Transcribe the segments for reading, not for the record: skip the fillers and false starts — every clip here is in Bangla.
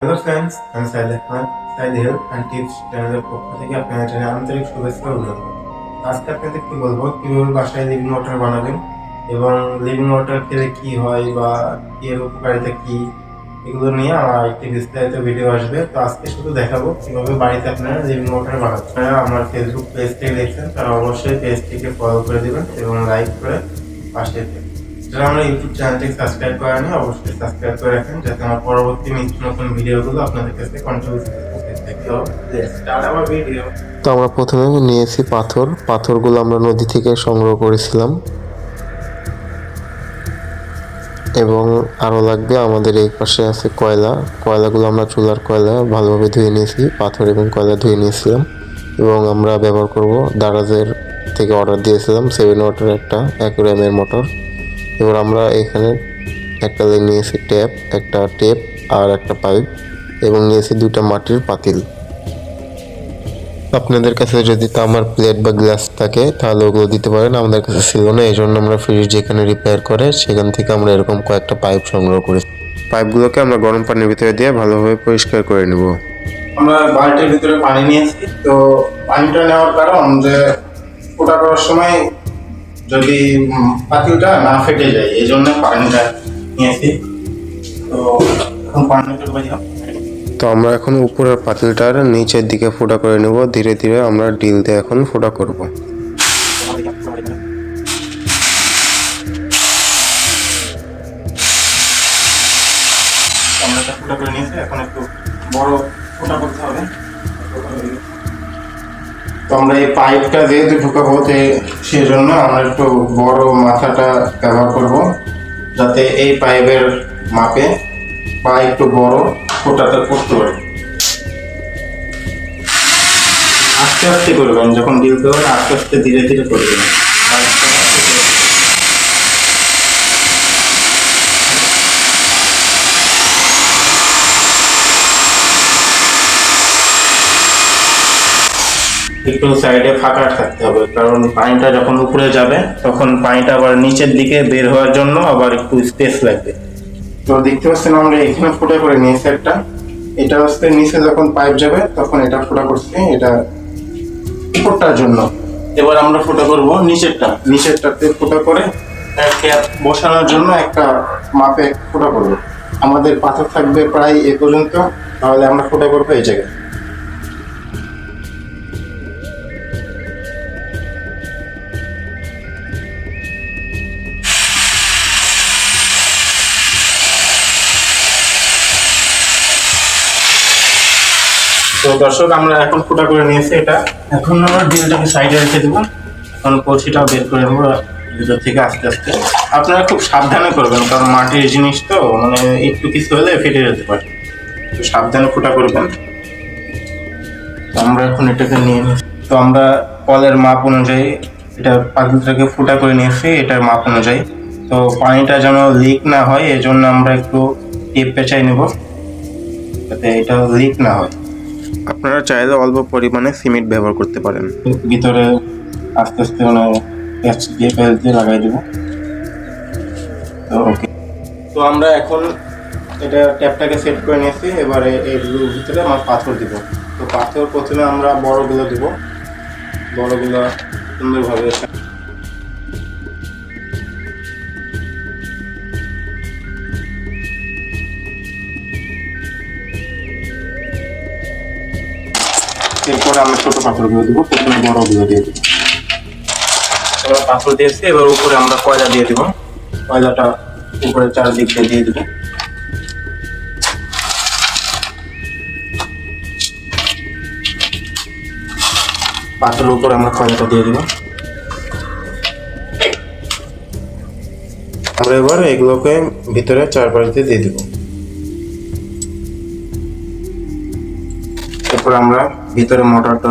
হ্যালো ফ্রেন্ডস, আমি Saeed Ahmed. Saeed health and tips চ্যানেলের পক্ষ থেকে আপনাদের জানাই আন্তরিক শুভেচ্ছা ও অভিনন্দন। আজকে আপনাদের কি বলবো, কিভাবে বাসায় লিভিং ওয়াটার বানাবেন এবং লিভিং ওয়াটার খেলে কি হয় বা এর উপকারিতা কি, এগুলো নিয়ে আমার একটি বিস্তারিত ভিডিও আসবে। তো আজকে শুধু দেখাবো কিভাবে বাড়িতে আপনারা লিভিং ওয়াটার বানাবেন। আপনারা আমার ফেসবুক পেজ থেকে দেখছেন, তারা অবশ্যই পেজটিকে ফলো করে দেবেন এবং লাইক করে পাশে থাকবেন। যারা আমরা ইউটিউব চ্যানেলটিকে সাবস্ক্রাইব করেনি, অবশ্যই সাবস্ক্রাইব করে রাখেন যাতে আমার পরবর্তী নিত্য নতুন ভিডিওগুলো আপনাদের কাছে কন্টিনিউ ভিডিও। তো আমরা প্রথমে নিয়েছি পাথরগুলো আমরা নদী থেকে সংগ্রহ করেছিলাম এবং আরও লাগবে আমাদের এই পাশে আছে কয়লাগুলো আমরা চুলার কয়লা ভালোভাবে ধুয়ে নিয়েছি, পাথর এবং কয়লা ধুয়ে নিয়েছিলাম এবং আমরা ব্যবহার করব দারাজের থেকে অর্ডার দিয়েছিলাম 7 ওয়াটের একটা অ্যাকুয়ারিয়ামের মোটর। এবার আমরা এখানে একটা নিয়েছি একটা টেপ আর একটা পাইপ এবং নিয়েছি 2টা মাটির পাতিল। আপনাদের কাছে যদি তামার প্লেট বা গ্লাস থাকে তাহলে ওগুলো দিতে পারেন, আমাদের কাছে ছিল না, এই জন্য আমরা ফ্রিজ যেখানে রিপেয়ার করে সেখান থেকে আমরা এরকম কয়েকটা পাইপ সংগ্রহ করি। পাইপগুলোকে আমরা গরম পানির ভিতরে দিয়ে ভালোভাবে পরিষ্কার করে নেব। আমরা বালতির ভিতরে পানি নিয়েছি, তো পানিটা নেওয়ার কারণ যে ফোটা করার সময় যদি পাতিলটা না ফেটে যায়, এই জন্য পানিটা নিয়েছি। তো এখন পানিটা তো আমরা এখন উপরের পাতিলটার নিচের দিকে ফোঁটা করে নেব, ধীরে ধীরে আমরা ডিল দিয়ে এখন ফোঁটা করব। আমরা ফোঁটা করে নিয়েছি, এখন একটু বড় ফোঁটা করতে হবে। তো আমরা এই পাইপটা যেহেতু ঢুকাবো, সেই জন্য আমরা একটু বড় মাথাটা ব্যবহার করব, যাতে এই পাইপের মাপে বা একটু বড় ফোঁটাটা করতে পারে। আস্তে আস্তে করবেন, যখন ডিল করবেন আস্তে আস্তে ধীরে ধীরে করবেন। একটু সাইডে ফাঁকা থাকতে হবে, কারণ পানিটা যখন উপরে যাবে তখন পানিটা আবার নিচের দিকে বের হওয়ার জন্য আবার একটু স্পেস লাগবে। তো দেখতে পাচ্ছেন আমরা এখানে ফোঁটা করে নিয়েছি একটা, এটা হচ্ছে নিচে যখন পাইপ যাবে তখন এটা ফোঁটা করছি, এটা উপরটার জন্য। এবার আমরা ফোঁটা করব নিচেরটাতে ফোঁটা করে ক্যাপ বসানোর জন্য একটা মাপে ফোঁটা করব। আমাদের পাথর থাকবে প্রায় এ পর্যন্ত, তাহলে আমরা ফোঁটা করবো এই জায়গায়। তো দর্শক, আমরা এখন ফোঁটা করে নিয়েছি এটা। এখন আমরা ডিলটাকে সাইডে রেখে দেবো, এখন কলসিটাও বের করে নেবো ভিতর থেকে আস্তে আস্তে। আপনারা খুব সাবধানে করবেন, কারণ মাটির জিনিস তো, মানে একটু কিছু হলে ফেটে যেতে পারে, তো সাবধানে ফোঁটা করবেন। আমরা এখন এটাকে নিয়ে নিচ্ছি। তো আমরা কলের মাপ অনুযায়ী এটা পাতিলটাকে ফোঁটা করে নিয়েছি, এটার মাপ অনুযায়ী। তো পানিটা যেন লিক না হয়, এজন্য আমরা একটু টেপ পেঁচাই নেব যাতে এটা লিক না হয়। আপনারা চাইলে অল্প পরিমাণে সিমেন্ট ব্যবহার করতে পারেন। ভিতরে আস্তে আস্তে মানে প্যাচ দিয়ে প্যাচ দিয়ে লাগাই দেবো। তো ওকে, তো আমরা এখন এটা ট্যাপটাকে সেট করে নিয়েছি। এবারে এইগুলোর ভিতরে আমার পাথর দিব। তো পাথর প্রথমে আমরা বড়গুলো দিব, বড়গুলো সুন্দরভাবে এরপরে আমরা ছোট পাথরগুলো দিব, প্রথমে বড়গুলো দিয়ে দিব। এবার পাথর দিয়েছি, এবার উপরে আমরা কয়লা দিয়ে দিব। কয়লাটা উপরে চারদিক দিয়ে দিব। পাথরের উপরে আমরা কয়লাটা দিয়ে দিব। আমরা এবার এগুলোকে ভিতরে চারপাশ দিয়ে দিব। এরপর আমরা ভিতরে মোটরটা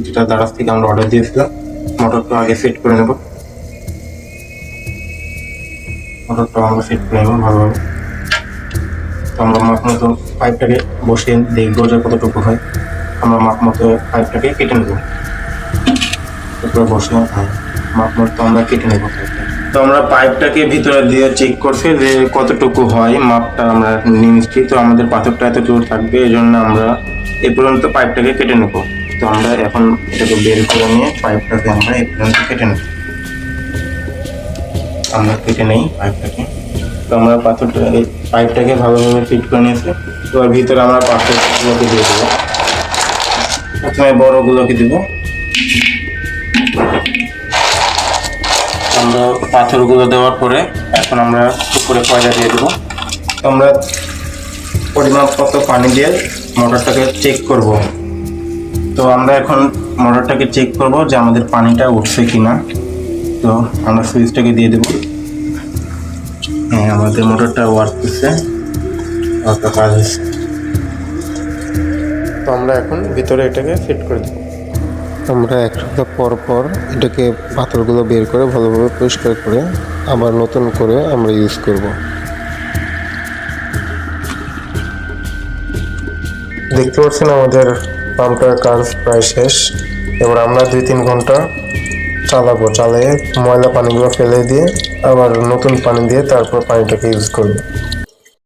যেটা দারাজ থেকে আমরা অর্ডার দিয়েছিলাম, মোটরটা আগে ফিট করে নেব। মোটরটা আমরা ফিট করে নেব ভালোভাবে। তো আমরা মাপ মতো পাইপটাকে বসিয়ে দেখবো যে কতটুকু হয়। আমরা মাপ মতো পাইপটাকে কেটে নেব। এরপরে বসে মাপ মতো আমরা কেটে নেব পাইপটা। তো আমরা পাইপটাকে ভিতরে দিয়ে চেক করছি যে কতটুকু হয়, মাপটা আমরা নিয়ে নিচ্ছি। তো আমাদের পাথরটা এতটুকু থাকবে, এই জন্য আমরা এ পর্যন্ত পাইপটাকে কেটে নেব। তো আমরা এখন এটাকে বের করে নিয়ে পাইপটাকে আমরা এ পর্যন্ত কেটে নেব। আমরা কেটে নেই পাইপটাকে। তো আমরা পাইপটাকে ভালোভাবে ফিট করে নিয়েছি। তো এর ভিতরে আমরা পাথরগুলোকে দিয়ে দেবো। প্রথমে বড়গুলোকে দিব। আমরা পাথরগুলো দেওয়ার পরে এখন আমরা উপরে কয়লা দিয়ে দেবো। তো আমরা পরিমাপ মতো পানি দিয়ে মোটরটাকে চেক করব। তো আমরা এখন মোটরটাকে চেক করব যে আমাদের পানিটা উঠছে কিনা। তো আমরা সুইচটাকে দিয়ে দেব। হ্যাঁ, আমাদের মোটরটা ওয়ার্ক করছে, কাজ হচ্ছে। তো আমরা এখন ভিতরে এটাকে ফিট করে দেবো। আমরা এক সপ্তাহ পর পর এটাকে পাথরগুলো বের করে ভালোভাবে পরিষ্কার করে আবার নতুন করে আমরা ইউজ করব। দেখতে পাচ্ছেন আমাদের পাম্পটার কাজ প্রায় শেষ। এবার আমরা 2-3 ঘন্টা চালাবো, চালিয়ে ময়লা পানিগুলো ফেলে দিয়ে আবার নতুন পানি দিয়ে তারপর পানিটাকে ইউজ করবো।